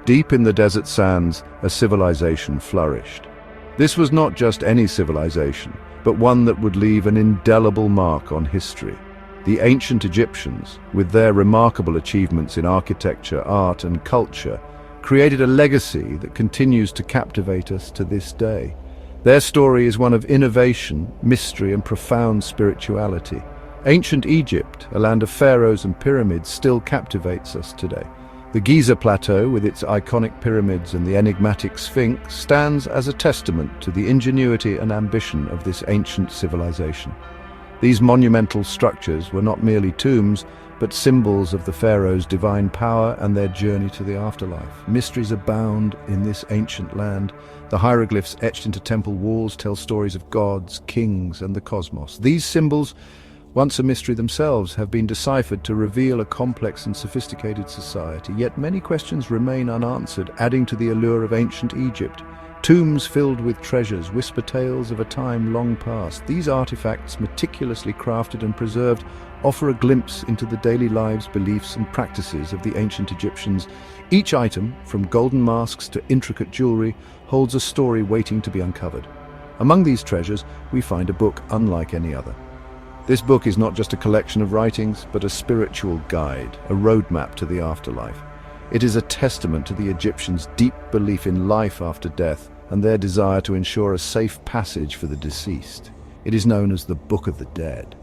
deep in the desert sands, a civilization flourished. This was not just any civilization, but one that would leave an indelible mark on history. The ancient Egyptians, with their remarkable achievements in architecture, art, and culture, created a legacy that continues to captivate us to this day. Their story is one of innovation, mystery, and profound spirituality. Ancient Egypt, a land of pharaohs and pyramids, still captivates us today. The Giza Plateau, with its iconic pyramids and the enigmatic Sphinx, stands as a testament to the ingenuity and ambition of this ancient civilization. These monumental structures were not merely tombs, but symbols of the pharaohs' divine power and their journey to the afterlife. Mysteries abound in this ancient land. The hieroglyphs etched into temple walls tell stories of gods, kings, and the cosmos. These symbols, once a mystery themselves, have been deciphered to reveal a complex and sophisticated society. Yet many questions remain unanswered, adding to the allure of ancient Egypt. Tombs filled with treasures whisper tales of a time long past. These artifacts, meticulously crafted and preserved, offer a glimpse into the daily lives, beliefs, and practices of the ancient Egyptians. Each item, from golden masks to intricate jewelry, holds a story waiting to be uncovered. Among these treasures, we find a book unlike any other. This book is not just a collection of writings, but a spiritual guide, a roadmap to the afterlife. It is a testament to the Egyptians' deep belief in life after death and their desire to ensure a safe passage for the deceased. It is known as the Book of the Dead.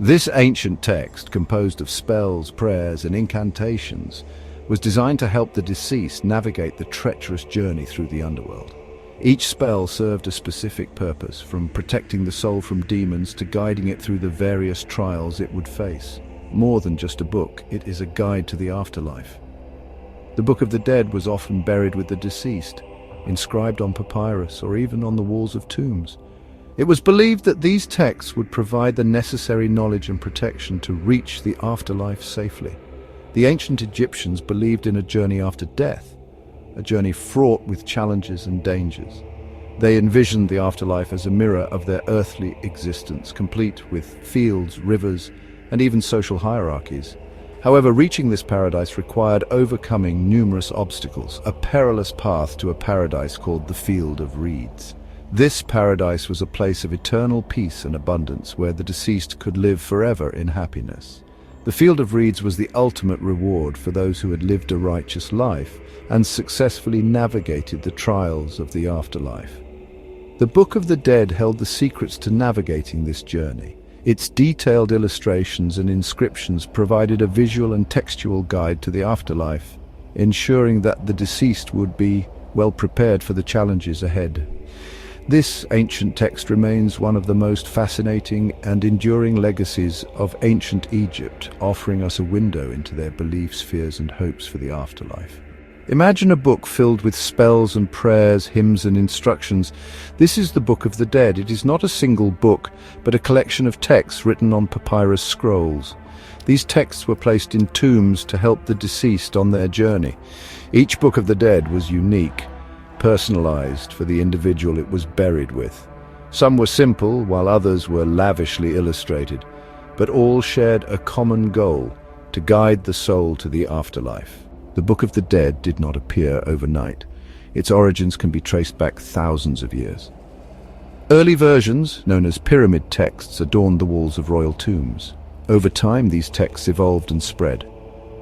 This ancient text, composed of spells, prayers, and incantations, was designed to help the deceased navigate the treacherous journey through the underworld. Each spell served a specific purpose, from protecting the soul from demons to guiding it through the various trials it would face. More than just a book, it is a guide to the afterlife. The Book of the Dead was often buried with the deceased, inscribed on papyrus or even on the walls of tombs. It was believed that these texts would provide the necessary knowledge and protection to reach the afterlife safely. The ancient Egyptians believed in a journey after death, a journey fraught with challenges and dangers. They envisioned the afterlife as a mirror of their earthly existence, complete with fields, rivers, and even social hierarchies. However, reaching this paradise required overcoming numerous obstacles, a perilous path to a paradise called the Field of Reeds. This paradise was a place of eternal peace and abundance, where the deceased could live forever in happiness. The Field of Reeds was the ultimate reward for those who had lived a righteous life and successfully navigated the trials of the afterlife. The Book of the Dead held the secrets to navigating this journey. Its detailed illustrations and inscriptions provided a visual and textual guide to the afterlife, ensuring that the deceased would be well prepared for the challenges ahead. This ancient text remains one of the most fascinating and enduring legacies of ancient Egypt, offering us a window into their beliefs, fears, and hopes for the afterlife. Imagine a book filled with spells and prayers, hymns and instructions. This is the Book of the Dead. It is not a single book, but a collection of texts written on papyrus scrolls. These texts were placed in tombs to help the deceased on their journey. Each Book of the Dead was unique, personalized for the individual it was buried with. Some were simple, while others were lavishly illustrated, but all shared a common goal: to guide the soul to the afterlife. The Book of the Dead did not appear overnight. Its origins can be traced back thousands of years. Early versions, known as pyramid texts, adorned the walls of royal tombs. Over time, these texts evolved and spread.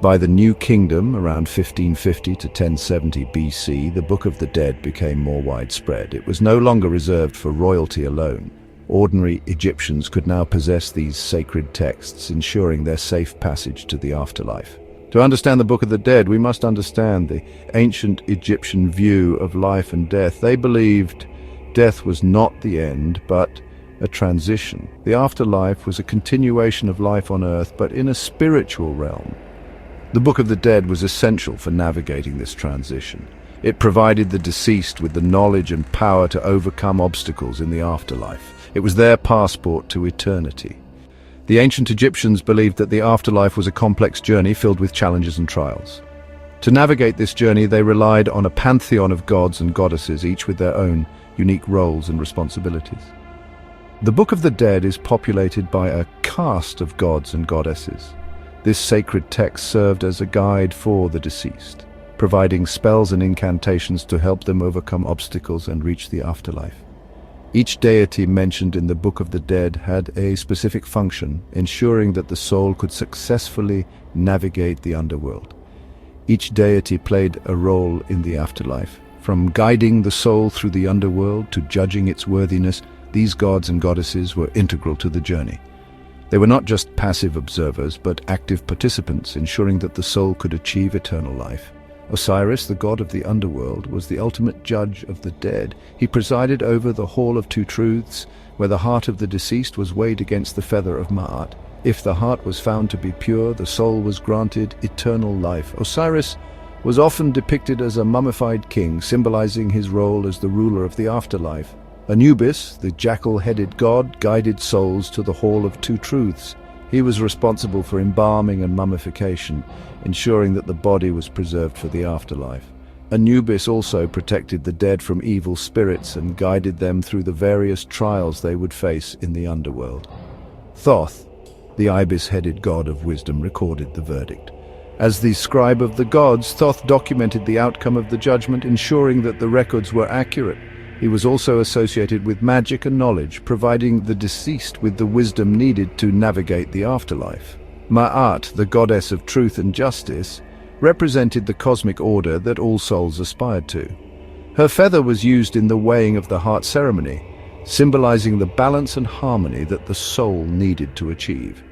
By the New Kingdom, around 1550 to 1070 BC, the Book of the Dead became more widespread. It was no longer reserved for royalty alone. Ordinary Egyptians could now possess these sacred texts, ensuring their safe passage to the afterlife. To understand the Book of the Dead, we must understand the ancient Egyptian view of life and death. They believed death was not the end, but a transition. The afterlife was a continuation of life on earth, but in a spiritual realm. The Book of the Dead was essential for navigating this transition. It provided the deceased with the knowledge and power to overcome obstacles in the afterlife. It was their passport to eternity. The ancient Egyptians believed that the afterlife was a complex journey filled with challenges and trials. To navigate this journey, they relied on a pantheon of gods and goddesses, each with their own unique roles and responsibilities. The Book of the Dead is populated by a caste of gods and goddesses. This sacred text served as a guide for the deceased. providing spells and incantations to help them overcome obstacles and reach the afterlife. Each deity mentioned in the Book of the Dead had a specific function, ensuring that the soul could successfully navigate the underworld. Each deity played a role in the afterlife. From guiding the soul through the underworld to judging its worthiness, these gods and goddesses were integral to the journey. They were not just passive observers, but active participants, ensuring that the soul could achieve eternal life. Osiris, the god of the underworld, was the ultimate judge of the dead. He presided over the Hall of Two Truths, where the heart of the deceased was weighed against the feather of Ma'at. If the heart was found to be pure, the soul was granted eternal life. Osiris was often depicted as a mummified king, symbolizing his role as the ruler of the afterlife. Anubis, the jackal-headed god, guided souls to the Hall of Two Truths. He was responsible for embalming and mummification, ensuring that the body was preserved for the afterlife. Anubis also protected the dead from evil spirits and guided them through the various trials they would face in the underworld. Thoth, the ibis-headed god of wisdom, recorded the verdict. As the scribe of the gods, Thoth documented the outcome of the judgment, ensuring that the records were accurate. He was also associated with magic and knowledge, providing the deceased with the wisdom needed to navigate the afterlife. Ma'at, the goddess of truth and justice, represented the cosmic order that all souls aspired to. Her feather was used in the weighing of the heart ceremony, symbolizing the balance and harmony that the soul needed to achieve.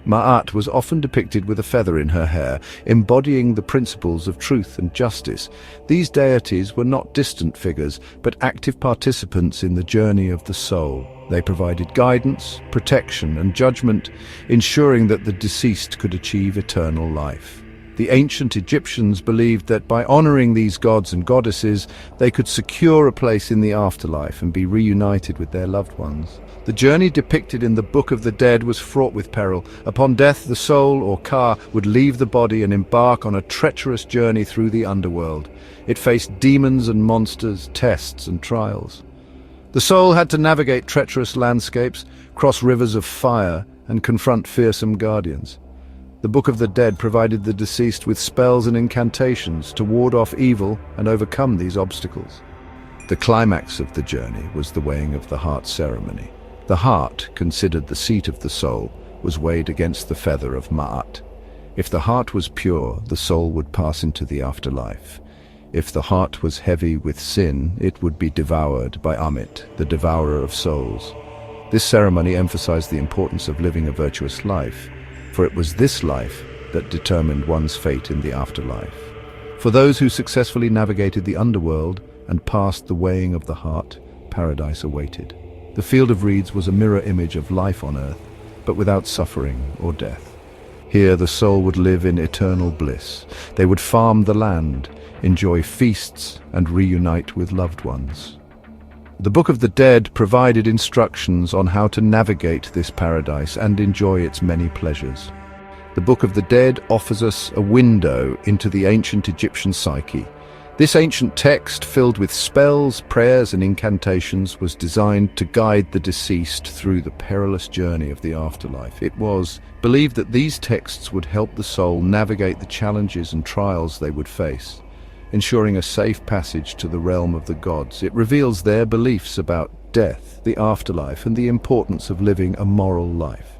Ma'at was often depicted with a feather in her hair, embodying the principles of truth and justice. These deities were not distant figures, but active participants in the journey of the soul. They provided guidance, protection, and judgment, ensuring that the deceased could achieve eternal life. The ancient Egyptians believed that by honoring these gods and goddesses, they could secure a place in the afterlife and be reunited with their loved ones. The journey depicted in the Book of the Dead was fraught with peril. Upon death, the soul, or Ka, would leave the body and embark on a treacherous journey through the underworld. It faced demons and monsters, tests and trials. The soul had to navigate treacherous landscapes, cross rivers of fire, and confront fearsome guardians. The Book of the Dead provided the deceased with spells and incantations to ward off evil and overcome these obstacles. The climax of the journey was the weighing of the heart ceremony. The heart, considered the seat of the soul, was weighed against the feather of Ma'at. If the heart was pure, the soul would pass into the afterlife. If the heart was heavy with sin, it would be devoured by Amit, the devourer of souls. This ceremony emphasized the importance of living a virtuous life, for it was this life that determined one's fate in the afterlife. For those who successfully navigated the underworld and passed the weighing of the heart, paradise awaited. The field of reeds was a mirror image of life on earth, but without suffering or death. Here the soul would live in eternal bliss. They would farm the land, enjoy feasts, and reunite with loved ones. The Book of the Dead provided instructions on how to navigate this paradise and enjoy its many pleasures. The Book of the Dead offers us a window into the ancient Egyptian psyche. This ancient text, filled with spells, prayers, and incantations, was designed to guide the deceased through the perilous journey of the afterlife. It was believed that these texts would help the soul navigate the challenges and trials they would face, ensuring a safe passage to the realm of the gods. It reveals their beliefs about death, the afterlife, and the importance of living a moral life.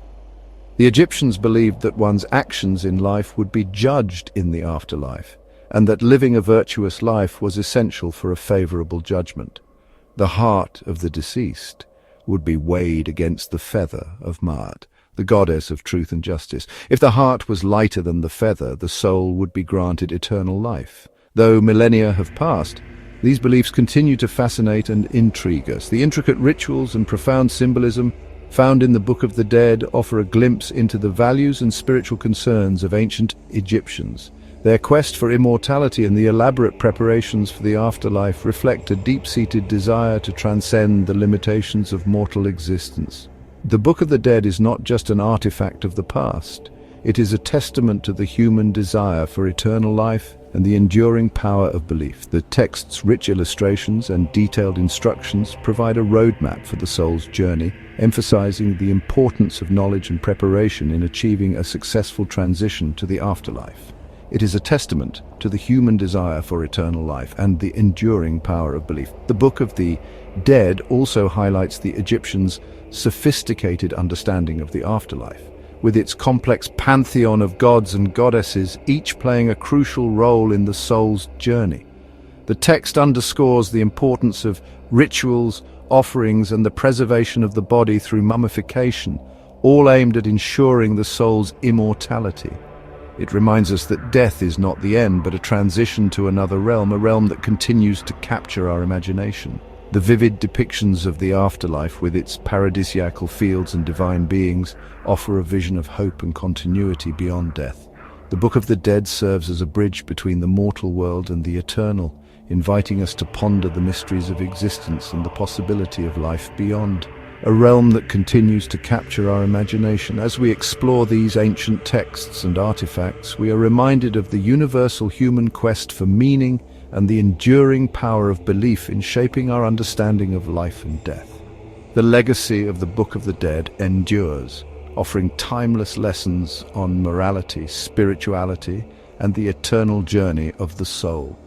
The Egyptians believed that one's actions in life would be judged in the afterlife, and that living a virtuous life was essential for a favorable judgment. The heart of the deceased would be weighed against the feather of Ma'at, the goddess of truth and justice. If the heart was lighter than the feather, the soul would be granted eternal life. Though millennia have passed, these beliefs continue to fascinate and intrigue us. The intricate rituals and profound symbolism found in the Book of the Dead offer a glimpse into the values and spiritual concerns of ancient Egyptians. Their quest for immortality and the elaborate preparations for the afterlife reflect a deep-seated desire to transcend the limitations of mortal existence. The Book of the Dead is not just an artifact of the past. It is a testament to the human desire for eternal life and the enduring power of belief. The text's rich illustrations and detailed instructions provide a roadmap for the soul's journey, emphasizing the importance of knowledge and preparation in achieving a successful transition to the afterlife. It is a testament to the human desire for eternal life and the enduring power of belief. The Book of the Dead also highlights the Egyptians' sophisticated understanding of the afterlife, with its complex pantheon of gods and goddesses, each playing a crucial role in the soul's journey. The text underscores the importance of rituals, offerings, and the preservation of the body through mummification, all aimed at ensuring the soul's immortality. It reminds us that death is not the end, but a transition to another realm, a realm that continues to capture our imagination. The vivid depictions of the afterlife, with its paradisiacal fields and divine beings, offer a vision of hope and continuity beyond death. The Book of the Dead serves as a bridge between the mortal world and the eternal, inviting us to ponder the mysteries of existence and the possibility of life beyond. A realm that continues to capture our imagination. As we explore these ancient texts and artifacts, we are reminded of the universal human quest for meaning and the enduring power of belief in shaping our understanding of life and death. The legacy of the Book of the Dead endures, offering timeless lessons on morality, spirituality, and the eternal journey of the soul.